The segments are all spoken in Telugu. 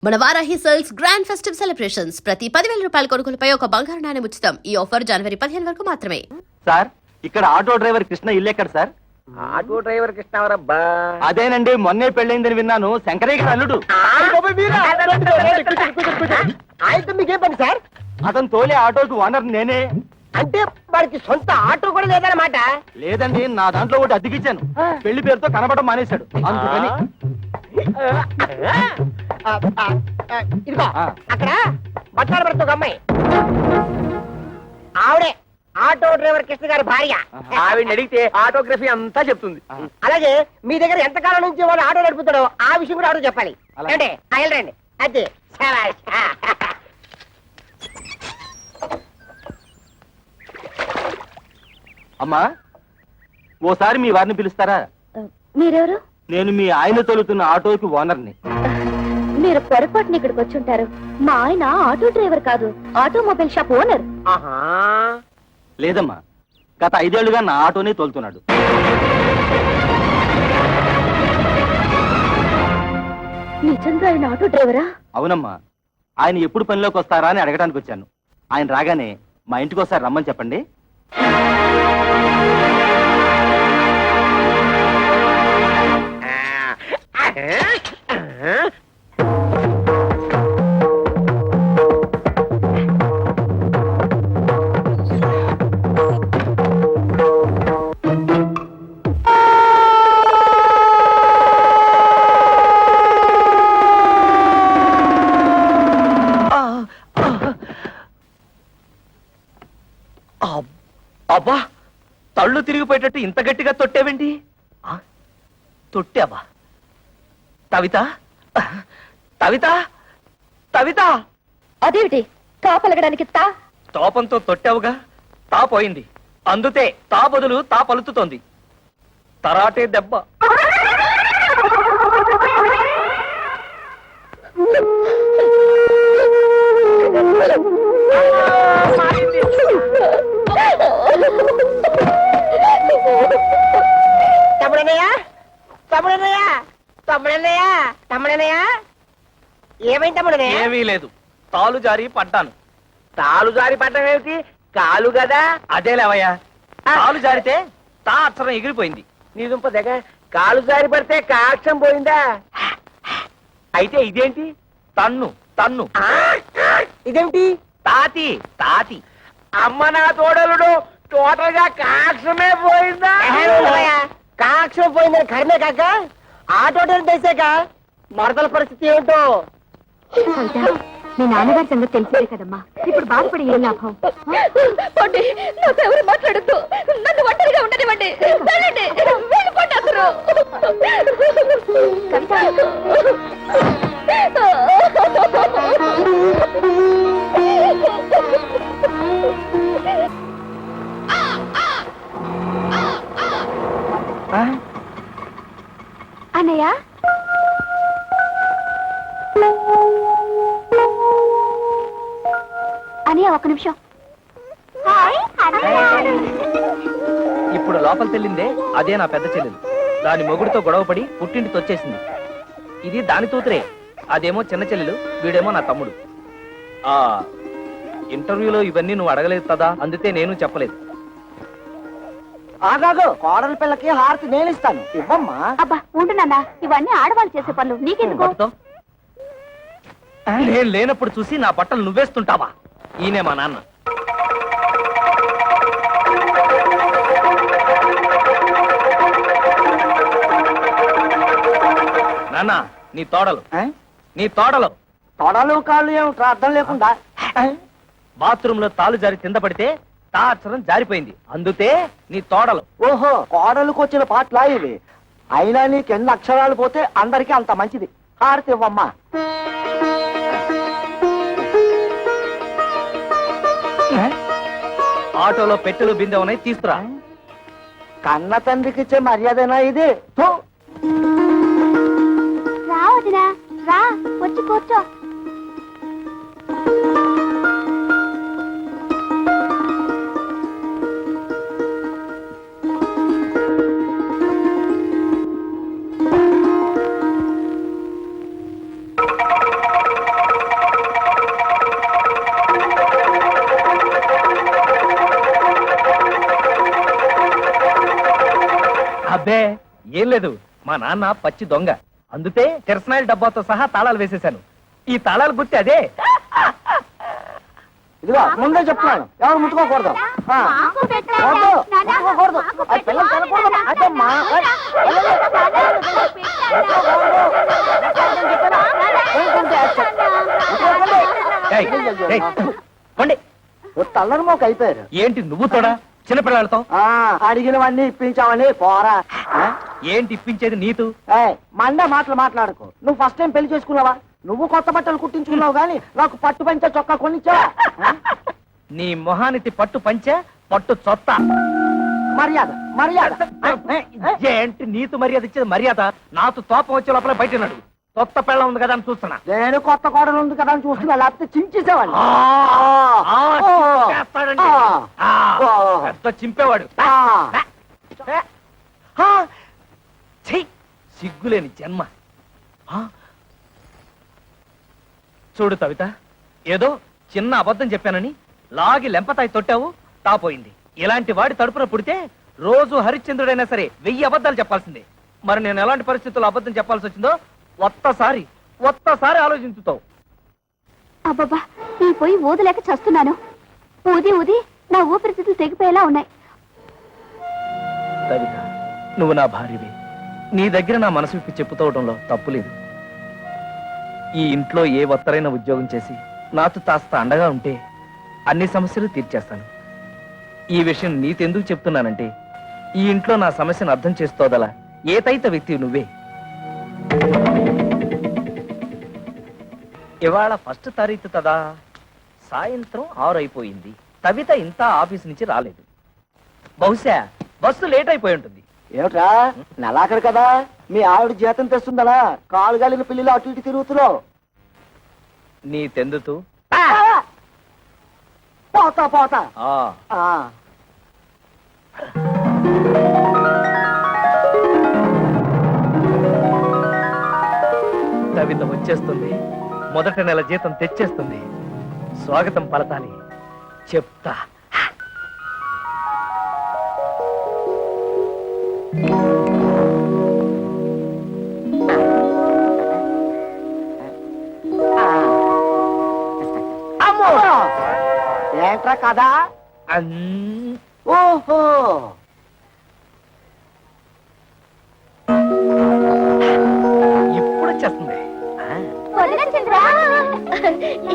మన Varahi sales grand festive celebrations ప్రతి 10,000 రూపాయల కొనుగోలుపై ఒక బంగారు నాణెం ఉచితం. ఈ ఆఫర్ జనవరి 15 వరకు మాత్రమే. సార్, ఇక్కడ ఆటో డ్రైవర్ కృష్ణ ఇల్లు ఎక్కడ సార్? Auto driver కృష్ణవరబ్బా. అదేనండి, మొన్నే పెళ్ళైందని విన్నాను. శంకరయ్య గారి అల్లుడు. ఆయనతో మీకేం పని సార్? అతను తోలే ఆటోకి ఓనర్ నేనే. అంటే వాడికి సొంత ఆటో కూడా లేదన్నమాట. లేదండి, నా దాంట్లో ఒకటి అద్దెకిచ్చాను. పెళ్లి పేరుతో కనబడడం మానేశాడు. అందుకని ఇదిగో అక్కడ బట్టాల భర్త ఒక అమ్మాయి, ఆవిడే ఆటో డ్రైవర్ కృష్ణ గారి భార్య. ఆవిడని అడిగితే ఆటోగ్రఫీ అంతా చెప్తుంది. అలాగే మీ దగ్గర ఎంతకాలం నుంచి వాడు ఆటో నడుపుతాడో ఆ విషయం కూడా ఆటో చెప్పాలి. అంటే వెళ్ళండి. అదే అమ్మా, ఓసారి మీ వారిని పిలుస్తారా? మీరెవరు? నేను మీ ఆయన తోలుతున్న ఆటోకి ఓనర్ని. మీరు పొరపాటున ఇక్కడికి వచ్చి ఉంటారు. మా ఆయన ఆటో డ్రైవర్ కాదు, ఆటోమొబైల్ షాప్ ఓనర్. లేదమ్మా, గత 5 ఏళ్లుగా నా ఆటోనే తోలుతున్నాడు. నిజంగా ఆయన ఆటో డ్రైవరా? అవునమ్మా, ఆయన ఎప్పుడు పనిలోకి వస్తారా అని అడగడానికి వచ్చాను. ఆయన రాగానే మా ఇంటికి ఒకసారి రమ్మని చెప్పండి. అబ్బా, తళ్ళు తిరిగిపోయేటట్టు ఇంత గట్టిగా తొట్టేవేంటి? తొట్టావా? తవిత, తవిత, తవిత! అదేమిటి తా పలకడానికి తా? తోపంతో తొట్టావుగా, తా పోయింది. అందుతే తా బదులు తా పలుకుతోంది. తరాటే దెబ్బ. ఏమైంది తమ్ముడనయ్య? ఏమీ లేదు, తాలు జారి పడ్డాను. తాలు జారి పడ్డం ఏమిటి? కాలు కదా. అదే లేవయ్యా, తాలు జారితే తా అక్షరం ఎగిరిపోయింది. నీ దుంప దగ్గర కాలు జారి పడితే కాక్షం పోయిందా? అయితే ఇదేంటి? తన్ను తన్ను. ఇదేమిటి? తాతి తాతి. అమ్మ నా తోడలుడు, టోటల్ గా కాక్షమే పోయిందా? కాక్షం పోయిందని కర్మే కాక ఆటో తెలిసాక మరదల పరిస్థితి ఏమిటో. మీ నాన్నగారి సంగతి తెలిసిందే కదమ్మా, ఇప్పుడు బాధపడి ఏం లాభం? నాతో ఎవరు మాట్లాడద్దు, నన్ను ఒంటరిగా ఉండనివ్వండి. వెళ్ళిపోండి అందరూ. అన్నయ్య, అన్నయ్య ఒక్క నిమిషం. ఇప్పుడు లోపల తెల్లిందే అదే నా పెద్ద చెల్లెలు. దాని మొగుడితో గొడవపడి పుట్టింటికి వచ్చేసింది. ఇది దాని తూతురే, అదేమో చిన్న చెల్లెలు, వీడేమో నా తమ్ముడు. ఆ ఇంటర్వ్యూలో ఇవన్నీ నువ్వు అడగలేదు కదా, అందుకే నేను చెప్పలేదు. ఆగాగు, కోడల పిల్లకి హారతి నేను ఇస్తాను, ఇవ్వమ్మా. అబ్బా ఉండు నాన్న, ఇవన్నీ ఆడవాళ్ళు చేసే పనులు, నీకెందుకు? నేను లేనప్పుడు చూసి నా బట్టలు నువ్వేస్తుంటావా? ఈయనే మా నాన్న. నాన్న, నీ తోడలు, నీ తోడలు. తొడలు కాళ్ళు ఏమిట్రా అర్థం లేకుండా? బాత్రూమ్ లో తాలు జారి కింద పడితే తా అక్షరం జారిపోయింది, అందుతే నీ తోడలు. ఓహో, కోడలకు వచ్చిన పాటలా ఇవి. అయినా నీకు ఎన్ని అక్షరాలు పోతే అందరికీ అంత మంచిది. హారతి ఇవ్వమ్మా. ఆటోలో పెట్టెలు బిందె ఉన్నాయి, తీసుకురా. కన్న తండ్రికి ఇచ్చే మర్యాదనా ఇది? రా వదినా, రా వచ్చి కూర్చో. ఏం లేదు, మా నాన్న పచ్చి దొంగ, అందుకే కిరసనాయిల డబ్బాతో సహా తాళాలు వేసేశాను. ఈ తాళాలు గుర్తి అదే. ఇదిగో ముందే చెప్తున్నాను, ఎవరు ముట్టుకోకూడదు. ముట్టుకోకూడదు, అది పిల్లలు తినకూడదు. అదమ్మా ఏయ్, ఏయ్, పోండి. తల్లరి మోక అయిపోయారు. ఏంటి నువ్వు తోడా చిన్నపిల్లలతో? అడిగినవన్నీ ఇప్పించావని పోరా. ఏంటి ఇప్పించేది నీతు? మండే మాటలు మాట్లాడుకో. నువ్వు ఫస్ట్ టైం పెళ్లి చేసుకున్నావా? నువ్వు కొత్త బట్టలు కుట్టించుకున్నావు గానీ నాకు పట్టు పంచ చొక్కా కొనిచ్చావా? నీ మొహానికి పట్టు పంచే పట్టు చొత్త. మర్యాద మర్యాద. ఏంటి నీతు మర్యాద ఇచ్చేది? మర్యాద నాతో తోపం వచ్చే లోపల బయట నడు. కొత్త పెళ్ళ ఉంది కదా అని చూస్తున్నా. నేను కొత్త కోడలు ఉంది కదా అని చూస్తున్నా, లేకపోతే చించేసేవాళ్ళు. చేస్తాడండి. పెద్ద చింపేవాడు. ఛీ, సిగ్గులేని జన్మ. చూడు కవిత, ఏదో చిన్న అబద్ధం చెప్పానని లాగి లెంపతాయి తొట్టావు, తాపోయింది. ఇలాంటి వాడి తడుపున పుడితే రోజు హరిశ్చంద్రుడైనా సరే 1000 అబద్ధాలు చెప్పాల్సిందే. మరి నేను ఎలాంటి పరిస్థితుల్లో అబద్ధం చెప్పాల్సి వచ్చిందో ఒక్కసారి ఆలోచించుతావు. అబ్బబ్బా, ఈ పోయి ఊదలేక చస్తున్నాను. ఊది ఊది నా ఊపిరితిత్తులు తెగిపోయేలా ఉన్నాయి. కవిత, నువ్వు నా భార్యవి. నీ దగ్గర నా మనసు విప్పి చెప్పుకోవడంలో తప్పులేదు. ఈ ఇంట్లో ఏ ఒత్తరైన ఉద్యోగం చేసి నాతో కాస్త అండగా ఉంటే అన్ని సమస్యలు తీర్చేస్తాను. ఈ విషయం నీతెందుకు చెప్తున్నానంటే, ఈ ఇంట్లో నా సమస్యను అర్థం చేసుకోదలా ఏతైత వ్యక్తి నువ్వే. ఇవాళ 1వ తారీఖు కదా, సాయంత్రం 6 అయిపోయింది. కవిత ఇంత ఆఫీస్ నుంచి రాలేదు. బహుశా బస్సు లేట్ అయిపోయి ఉంటుంది. ఏమిట్రా, నెలాఖరు కదా, మీ ఆవిడ జీతం తెస్తుందలా కాలు గాలిన పిల్లలు అటు ఇటు తిరుగుతున్నావు. నీ తెందుతూ పోతా పోతా. కవిత వచ్చేస్తుంది, మొదటి నెల జీతం తెచ్చేస్తుంది. స్వాగతం పలతాలి, చెప్తా. ఏంట్రా కదా? ఓహో, ఇప్పుడు వచ్చేస్తుంది.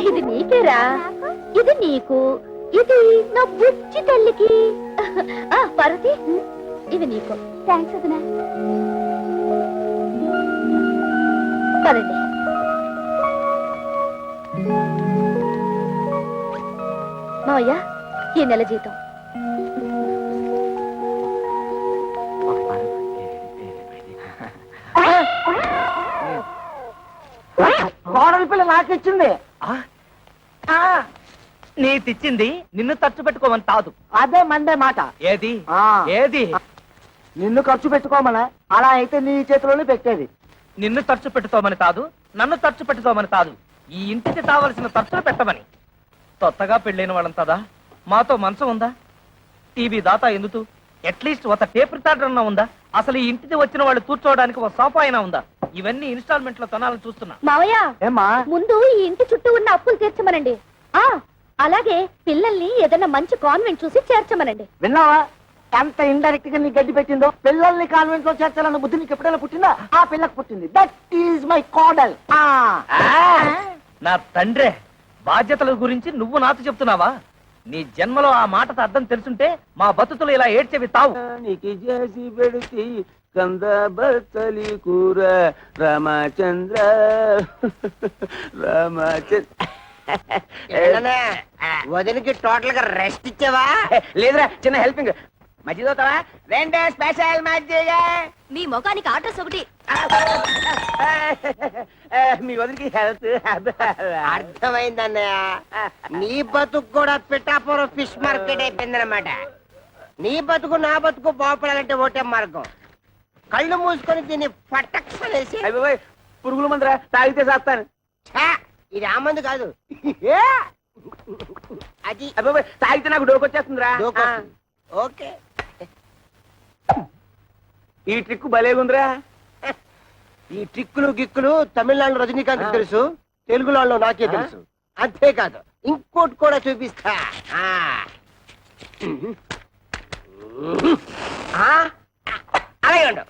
ఇది నీకేరా, ఇది నీకు, ఇది నా బుజ్జి తల్లికి. పార్వతి, ఇది నీకు. థ్యాంక్స్ వదినా. పదండి. మావయ్య, ఈ నెల జీతం. కోడలి పిల్ల నాకిచ్చింది. నీ తెచ్చింది నిన్ను ఖర్చు పెట్టుకోమని కాదు. అదే మండే మాట. ఏది ఏది? నిన్ను ఖర్చు పెట్టుకోమనా? అలా అయితే నీ చేతిలోనే పెట్టేది. నిన్ను ఖర్చు పెట్టుకోమని కాదు, నన్ను ఖర్చు పెట్టుకోమని కాదు, ఈ ఇంటికి కావలసిన ఖర్చులు పెట్టమని. కొత్తగా పెళ్ళైన వాళ్ళంతదా మాతో మంచం ఉందా? టీవీ దాతా ఎందుకు? అట్లీస్ట్ ఒక టేప్ రికార్డర్ అన్నా ఉందా? అసలు ఈ ఇంటికి వచ్చిన వాళ్ళు కూర్చోవడానికి ఒక సోఫా అయినా ఉందా? ఇవన్నీ ఇన్స్టాల్మెంట్ లో కొనాలని చూస్తున్నా. మావయ్య, ఏమ్మా, ముందు ఈ ఇంటి చుట్టూ ఉన్న అప్పులు తీర్చమనండి. అలాగే పిల్లల్ని ఏదైనా మంచి కాన్వెంట్ చూసి చేర్చమనండి. విన్నావా ఎంత ఇండైరెక్ట్ గా నీ గడ్డి పెట్టిందో? పిల్లల్ని కాన్వెంట్ లో చేర్చాలన్న బుద్ధి నీకు ఎప్పుడైనా పుట్టిందా? ఆ పిల్లకు పుట్టింది. దట్ ఈజ్ మై కోడల్. నా తండ్రే, బాధ్యతల గురించి నువ్వు నాతో చెప్తున్నావా? నీ జన్మలో ఆ మాటతో అర్థం తెలుసుంటే మా బతుకులు ఇలా ఏడ్చేవి తావు. చేసి పెడితే కంద బతలి కూర రామచంద్ర వదిలికి టోటల్ గా రెస్ట్ ఇచ్చావా? లేదురా, చిన్న హెల్పింగ్. మజ్జిగ అవుతావా? రెండే స్పెషల్ మజ్జిగ. మీ ముఖానికి ఆర్డర్స్ ఒకటి. మీ వదిలికి హెల్త్. అర్థమైందన్నయ్య, నీ బతుకు కూడా పిఠాపురం ఫిష్ మార్కెట్ అయిపోయిందన్నమాట. నీ బతుకు నా బతుకు బాగుపడాలంటే ఒకటే మార్గం. కళ్ళు మూసుకొని దీన్ని పట్టక్షలేసి. అయిపోయి పురుగుల మందురా, తాగితే చేస్తాను. ఇది ఆ మందు కాదు, అది అయిపోయి తాగితే నాకు డోకొచ్చేస్తుందిరా. ఓకే. ఈ ట్రిక్ భలేగుందిరా. ఈ ట్రిక్కులు గిక్కులు తమిళనాడు రజనీకాంత్ తెలుసు, తెలుగులో నాకే తెలుసు. అంతేకాదు ఇంకోటి కూడా చూపిస్తా. అలాగే ఉండు.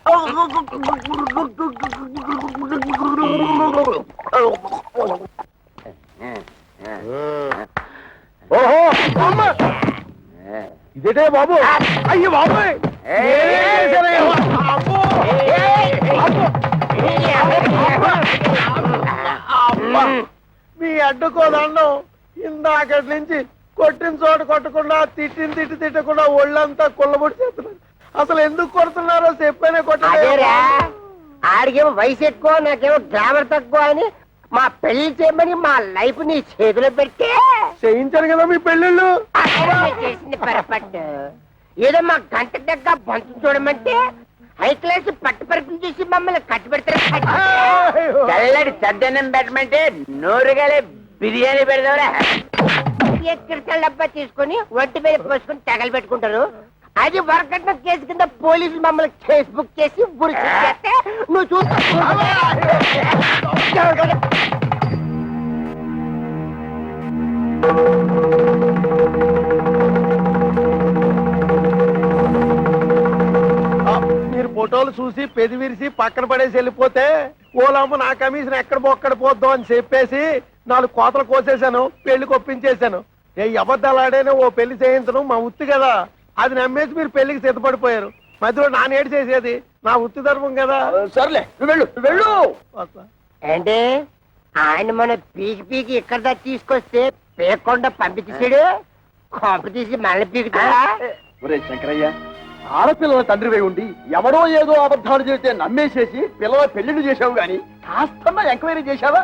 ఓహో అమ్మ! ఇదేటే బాబు, అయ్యి బాబు, మీ అడ్డుకోదండం ఇందాకటి నుంచి కొట్టిన చోట కొట్టకుండా తిట్టకుండా ఒళ్ళంతా కుళ్ళబొడి చేస్తున్నారు. అసలు ఎందుకు కొడుతున్నారో చెప్పనే అదేరా, ఆడికేమో వయసు ఎక్కువ, నాకేమో గ్లామర్ తక్కువ అని మా పెళ్లి చేయమని మా లైఫ్ నీ చేతిలో పెట్టి చేయించారు కదా మీ పెళ్ళిళ్ళు. చేసింది పొరపాటు. ఏదో మా గంట దగ్గర బంతు చూడమంటే హై క్లాస్ పట్టు పరుపులు చూసి మమ్మల్ని కట్టి పెడతారు. చల్లడి చద్దన్నం పెట్టమంటే నోరుగాలే బిర్యానీ పెడతావురా. క్రిస్టల్ డబ్బా తీసుకొని ఒంటి మీద పోసుకొని తగలు పెట్టుకుంటారు. అది వరకట్న కేసు కింద పోలీసులు మమ్మల్ని కేసు బుక్ చేసి బుడి చేస్తే నువ్వు చూస్తా. మీరు ఫోటోలు చూసి పెది విరిసి పక్కన పడేసి వెళ్ళిపోతే ఓలమ్మ నా కమిషన్ ఎక్కడ బొక్కడ పోద్దాం అని చెప్పేసి 4 కోతలు కోసేశాను, పెళ్లి కొప్పించేశాను. ఏ అబద్ధాలు ఆడైనా ఓ పెళ్లి చేయించడం మా ఉత్తి కదా. అది నమ్మేసి మీరు పెళ్లికి సిద్ధపడిపోయారు. మధ్యలో నానేడు చేసేది నా ఉత్తి ధర్మం కదా. సర్లే వెళ్ళు వెళ్ళు. అంటే ఆయన మన పీకి ఇక్కడ దాకా తీసుకొస్తే పేకుండా పంపించేసాడు. కొంప తీసి మళ్ళీ పీకుతాడా? ఒరే శంకరయ్య, ఆడపిల్లల తండ్రివై ఉండి ఎవడో ఏదో అబద్ధాలు చెబితే నమ్మేసేసి పిల్లల పెళ్లిళ్ళు చేశావు గాని కాస్తన్నా ఎంక్వైరీ చేశావా?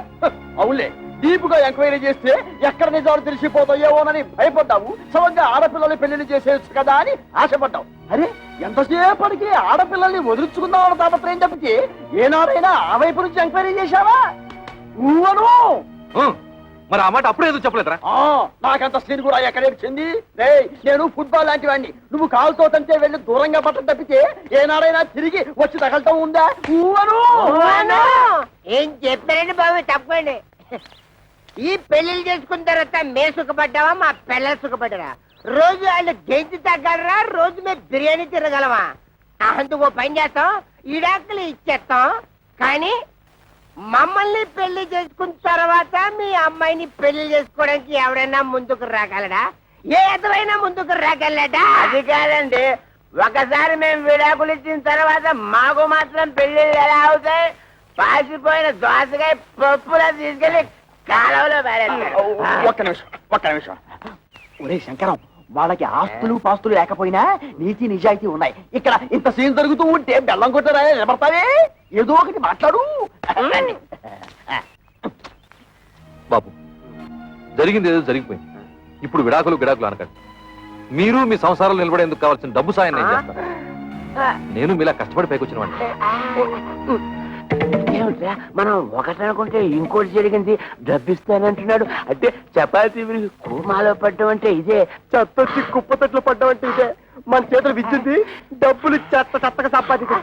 అవునులే, డీపుగా ఎంక్వైరీ చేస్తే ఎక్కడ నిజాలు తెలిసిపోతాయేమోనని భయపడ్డావు. సమంగా ఆడపిల్లల్ని పెళ్లిళ్ళు చేసేయచ్చు కదా అని ఆశపడ్డావు. అరే, ఎంతసేపటికి ఆడపిల్లల్ని వదిలించుకుందామని తాపత్రయం తప్పితే ఏనాడైనా ఆ వైపు నుంచి ఎంక్వైరీ చేశావా? నువ్వను మరి ఆ మాట అప్పుడే ఎందుకు చెప్పలేదురా? నాకంత సీన్ కూడా ఎక్కడ వచ్చింది? నేను ఫుట్బాల్ లాంటి వాడిని. నువ్వు కాలుతో తంటే వెళ్ళి దూరంగా పట్టం తప్పితే ఏనాడైనా తిరిగి వచ్చి తగలటం ఉందా? ఏం చెప్పారండి బాబు, తప్పండి. ఈ పెళ్లిళ్ళు చేసుకున్న తర్వాత మేము సుఖపడ్డావా, మా పిల్లలు సుఖపడ్డారా? రోజు వాళ్ళు గెంజి తగ్గలరా, రోజు మేము బిర్యానీ తిరగలమా? అందుకు పని చేస్తాం, ఈడాకులు ఇచ్చేస్తాం. కానీ మమ్మల్ని పెళ్లి చేసుకున్న తర్వాత మీ అమ్మాయిని పెళ్లి చేసుకోవడానికి ఎవరైనా ముందుకు రాగలడా? ఏదైనా ముందుకు రాగలడా? అది కాదండి, ఒకసారి మేము విడాకులు ఇచ్చిన తర్వాత మాకు మాత్రం పెళ్లిళ్ళు ఎలా అవుతాయి? పాసిపోయిన దోసకాయ పప్పులా తీసుకెళ్లి కాలువలో పారేస్తారు. ఒక్క నిమిషం. ఒరే శంకరం, వాళ్ళకి ఆస్తులు పాస్తులు లేకపోయినా నీతి నిజాయితీ ఉన్నాయి. ఇక్కడ ఇంత సీన్ జరుగుతూ ఉంటే బెల్లం కొట్టరా నిలబడతావే? ఏదో ఒకటి మాట్లాడు. బాబు, జరిగింది ఏదో జరిగిపోయింది. ఇప్పుడు విడాకులు అనకండి. మీరు మీ సంసారాలు నిలబడేందుకు కావాల్సిన డబ్బు సాయం నేను చేస్తాను. నేను మీలా కష్టపడి పైకొచ్చిన వాడిని. ఏమిట్రా, మనం ఒకటి అనుకుంటే ఇంకోటి జరిగింది. డబ్బిస్తానంటున్నాడు అంటే చపాతీ కూమాలో పడ్డం అంటే ఇదే, చెత్తొచ్చి కుప్ప తట్లు పడ్డం అంటే ఇదే. మన చేతులు విద్యుంది, డబ్బులు చెత్తగా సంపాదించి.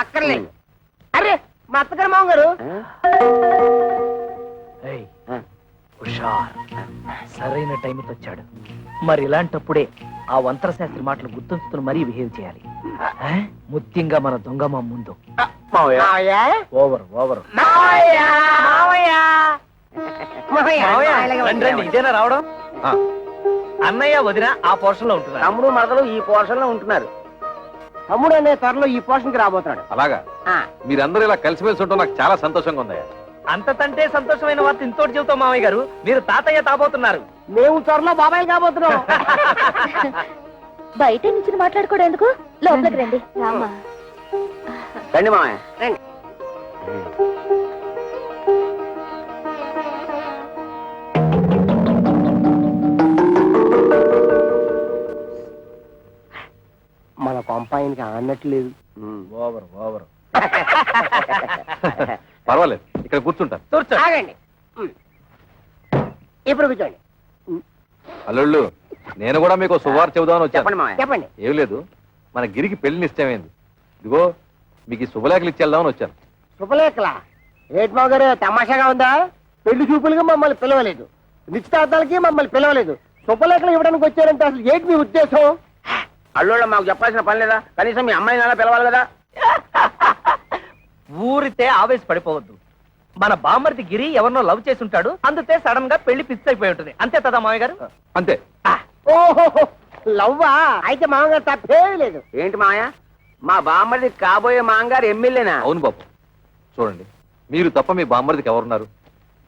అక్కర్లేదు. అరే మా అత్తగారు మామ గారు, సరైన టైంకి వచ్చాడు. మరి ఇలాంటప్పుడే ఆ వంతర శాస్త్రి మాటలు గుర్తుంచుకుని మరీ బిహేవ్ చేయాలి. ముఖ్యంగా మన దొంగ మా ముందు. మావయ్య, ఓవర్ మావయ్య, మావయ్య, మావయ్య. రండి, రండి, ఇదేనా రావడం? అన్నయ్య వదిన ఆ పోర్షన్ లో ఉంటున్నారు. తమ్ముడు మరదలు ఈ పోర్షన్ లో ఉంటున్నారు. తమ్ముడు అనే త్వరలో ఈ పోషన్కి రాబోతున్నాడు. అలాగా? మీరందరూ ఇలా కలిసిమెలిసి ఉండటం నాకు చాలా సంతోషంగా ఉంది. అంతకంటే సంతోషమైన వార్త ఇంతోటి చెబుతాం మామయ్య గారు, మీరు తాతయ్య తాబోతున్నారు. మేము త్వరలో బాబాయ్ కాబోతున్నాం. బయట నుంచి మాట్లాడుకోవడం ఎందుకు? లోపలికి రండి. రామా, రండి మామయ్య రండి. మన కొంప అన్నట్లేదు. Over over. పర్వాలేదు, ఇక్కడ కూర్చుంటాను. కూర్చో. ఆగండి. ఇప్పుడు కూర్చోండి. అల్లుళ్ళు, నేను కూడా మీకు శుభవార్త చెబుదామని వచ్చాను. చెప్పండి మావయ్య. చెప్పండి. ఏం లేదు, మన గిరికి పెళ్లి నిశ్చయమైంది. ఇదిగో మీకు ఈ శుభలేఖలు ఇచ్చేద్దామని వచ్చాను. శుభలేఖలా? రేట్ మావ గారు తమాషాగా ఉందా? పెళ్లి చూపులుగా మమ్మల్ని పిలవలేదు, నిశ్చితార్థాలకి మమ్మల్ని పిలవలేదు, శుభలేఖలు ఇవ్వడానికి వచ్చారంటే అసలు ఏంటి మీ ఉద్దేశం? అల్లుళ్ళ మాకు చెప్పాల్సిన పని లేదా? కనీసం మీ అమ్మాయిని అలా పిలవాలి కదా. ఊరితే ఆవేశపడిపోవద్దు. మన బామ్మర్ది గిరి ఎవరినో లవ్ చేసి ఉంటాడు, అందుకే సడన్ గా పెళ్లి ఫిక్స్ అయిపోయి ఉంటుంది. అంతే కదా మామయ్య గారు? అంతే. ఓహో, లవ్వా? అయితే మామగారు తప్పే లేదు. ఏంటి మాయా, మా బామ్మది కాబోయే మాంగారు ఎమ్మెల్యేనా? అవును బాబు, చూడండి, మీరు తప్ప మీ బామ్మర్దికి ఎవరున్నారు?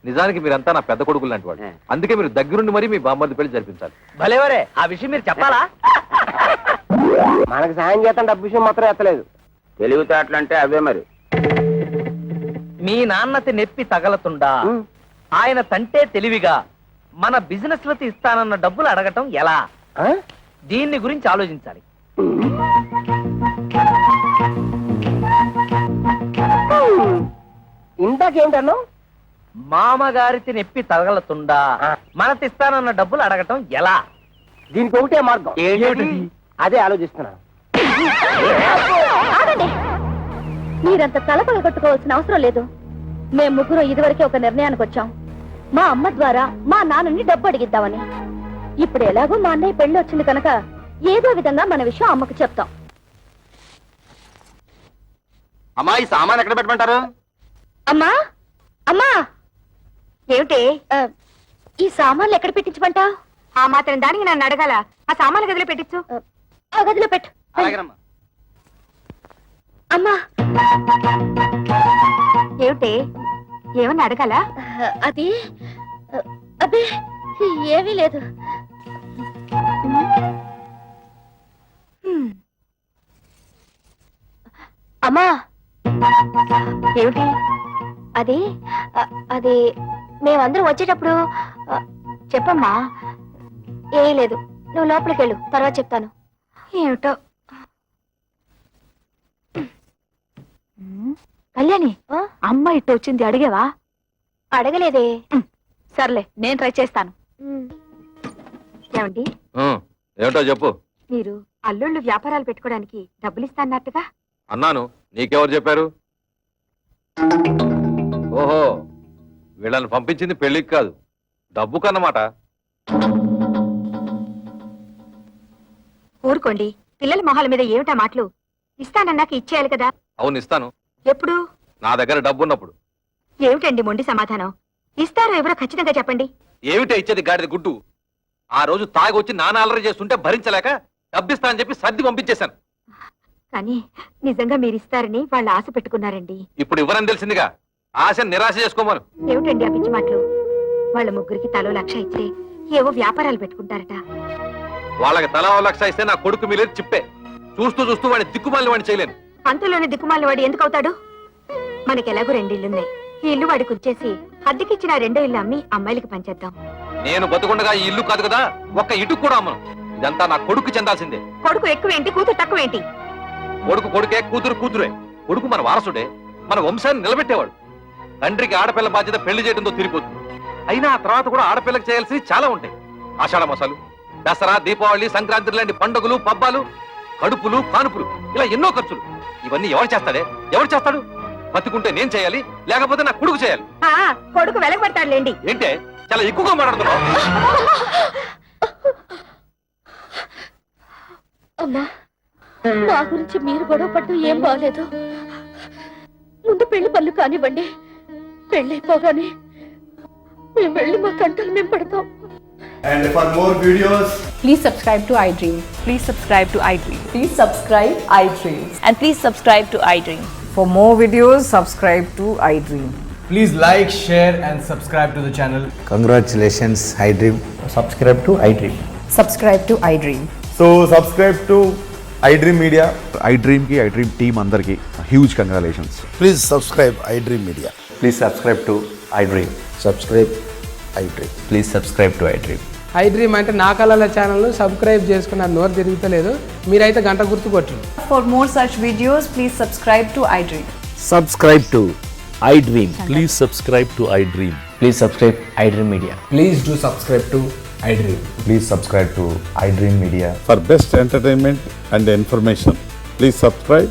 నిజానికి మీరంతా నా పెద్ద కొడుకులు లాంటి వాడు. అందుకే మీరు దగ్గరుండి మరీ మీ బామ్మర్ది పెళ్లి జరిపించాలి. భలేవరే, ఆ విషయం మీరు చెప్పాలా? మనకు సాయం చేస్తాను, డబ్బు విషయం మాత్రం ఎత్తలేదు. తెలివితేటలంటే అవే మరి. మీ నాన్నతి నెప్పి తగలతుండా ఆయన తంటే తెలివిగా మన బిజినెస్ లతో ఇస్తానన్న డబ్బులు అడగటం ఎలా? ఆ? దీన్ని గురించి ఆలోచించాలి. ఇందాకేంటన్నావు? మామగారికి నెప్పి తగలతుండా మనతిస్తానన్న డబ్బులు అడగటం ఎలా? దీనికి ఒకటే మార్గం. ఏంటి? అదే ఆలోచిస్తున్నాను. ఆగండి. మీరంత తలపగ కొట్టుకోవాల్సిన అవసరం లేదు. మేము ముగ్గురు ఇదివరకే ఒక నిర్ణయానికి వచ్చాం. మా అమ్మ ద్వారా మా నాన్నని డబ్బు అడిగిద్దామని. ఇప్పుడు ఎలాగో మా అన్నయ్య పెళ్లి వచ్చింది కనుక ఏదో విధంగా మన విషయం అమ్మకు చెప్తాం. అమ్మా, ఈ సామాన్ ఎక్కడ పెట్టమంటారు? అమ్మా, అమ్మా, ఏమిటి ఈ సామాన్లు ఎక్కడ పెట్టించమంటా? ఆ మాత్రం దానికి నన్ను అడగాల. ఆ సామాన్లు గదిలో పెట్టించు. ఆ గదిలో పెట్టు. అలాగేనమ్మా. అమ్మా, ఏమిటి ఏమన్నా అడగాల? అది అదే ఏమీ లేదు. అమ్మా, ఏమిటి అది? అది మేమందరం వచ్చేటప్పుడు చెప్పమ్మా. ఏం లేదు, నువ్వు లోపలికి వెళ్ళు, తర్వాత చెప్తాను. ఏమిటో. కళ్యాణి, అమ్మ ఇట్టు వచ్చింది, అడిగేవా? అడగలేదే. సర్లే, నేను ట్రై చేస్తాను. ఏమండి, ఏమిటో చెప్పు. మీరు అల్లుళ్ళు వ్యాపారాలు పెట్టుకోవడానికి డబ్బులు ఇస్తాన్నట్టుగా అన్నాను, నీకెవరు చెప్పారు? ఓహో, వీళ్ళని పంపించింది పెళ్లికి కాదు, డబ్బు కన్నమాట. ఊరుకోండి, పిల్లల మొహాల మీద ఏమిటా మాటలు? ఇస్తానన్నాక ఇచ్చేయాలి కదా. అవును, ఇస్తాను. ఎప్పుడు? నా దగ్గర డబ్బు ఉన్నప్పుడు. ఏమిటండి మొండి సమాధానం? ఇస్తారో ఎవరో ఖచ్చితంగా చెప్పండి. ఏమిటో ఇచ్చేది గాడిద గుడ్డు. ఆ రోజు తాగి వచ్చి నాన్న అల్లరి చేస్తుంటే భరించలేక డబ్బిస్తా అని చెప్పి సర్ది పంపించేశాను. కానీ నిజంగా మీరు ఇస్తారని వాళ్ళు ఆశ పెట్టుకున్నారండి. ఇప్పుడు ఇవ్వరని తెలిసిందిగా, ఆశ నిరాశ చేసుకోమను. ఏమిటండి ఆ పిచ్చి మాటలు? వాళ్ళ ముగ్గురికి తలో 1,00,000 ఇస్తే ఏవో వ్యాపారాలు పెట్టుకుంటారట. వాళ్ళకి తలా 1,00,000 ఇస్తే నా కొడుకు మీలేదు చిప్పే. చూస్తూ చూస్తూ వాడిని దిక్కుమాలి వాడిని చేయలేను. అంతలోనే దిక్కుమాలిన వాడు ఎందుకు అవుతాడు? మనకి ఎలాగో 2 ఇళ్లున్నాయి. ఈ ఇల్లు వాడికి వచ్చేసి అద్దెకిచ్చిన 2వ ఇల్లు అమ్మి అమ్మాయిలకి పంచేద్దాం. నేను బతుకుండగా ఈ ఇల్లు కాదు కదా, ఒక్క ఇటుకు కూడా అమ్మను. ఇదంతా నా కొడుకు చెందాల్సిందే. కొడుకు ఎక్కువేంటి, కూతురు తక్కువేంటి? కొడుకు కొడుకే, కూతురు కూతురే. కొడుకు మన వారసుడే, మన వంశాన్ని నిలబెట్టేవాడు. తండ్రికి ఆడపిల్ల బాధ్యత పెళ్లి చేయడంతో తిరిగిపోతుంది. అయినా ఆ తర్వాత కూడా ఆడపిల్లకి చేయాల్సి చాలా ఉంటాయి. ఆషాఢ మాసాలు, దసరా, దీపావళి, సంక్రాంతి లాంటి పండుగలు, పబ్బాలు, కడుపులు, కానుపులు, ఇలా ఎన్నో ఖర్చులు. ఇవన్నీ ఎవరు చేస్తాడే? ఎవరు చేస్తాడు? బతుకుంటే నేను చేయాలి, లేకపోతే నా కొడుకు చేయాలి. కొడుకు వెలగబడతాడులేండి. ఏంటే చాలా ఎక్కువగా మాట్లాడుతున్నావు? అమ్మా, మా గురించి మీరు గొడవ పడటం ఏం బాగలేదు. ముందు పెళ్లి పనులు కానివ్వండి. పెళ్ళైపోగానే మేము వెళ్ళి మా కంటలు మేము పడతాం. And for more videos, Please subscribe to iDream. Please subscribe to iDream. Please subscribe iDream. And please subscribe to iDream. For more videos, subscribe to iDream. please like, share and subscribe to the channel. Congratulations, iDream. Subscribe to iDream. Subscribe to iDream. So subscribe to iDream Media. iDream ki iDream team andarki huge congratulations. Please subscribe iDream Media. Please subscribe to iDream. Subscribe iDream. Please subscribe to iDream. I dream అంటే నా కళల ఛానల్ను సబ్స్క్రైబ్ చేసుకున్న నోరు తిరుగుతలేదు. మీరైతే గంట గుర్తు కొట్టండి. For more such videos, please subscribe to iDream. Subscribe to iDream. Please subscribe to iDream. Please subscribe iDream Media. Please do subscribe to iDream. Please subscribe to iDream Media. For best entertainment and information, please subscribe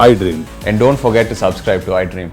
iDream. And don't forget to subscribe to iDream.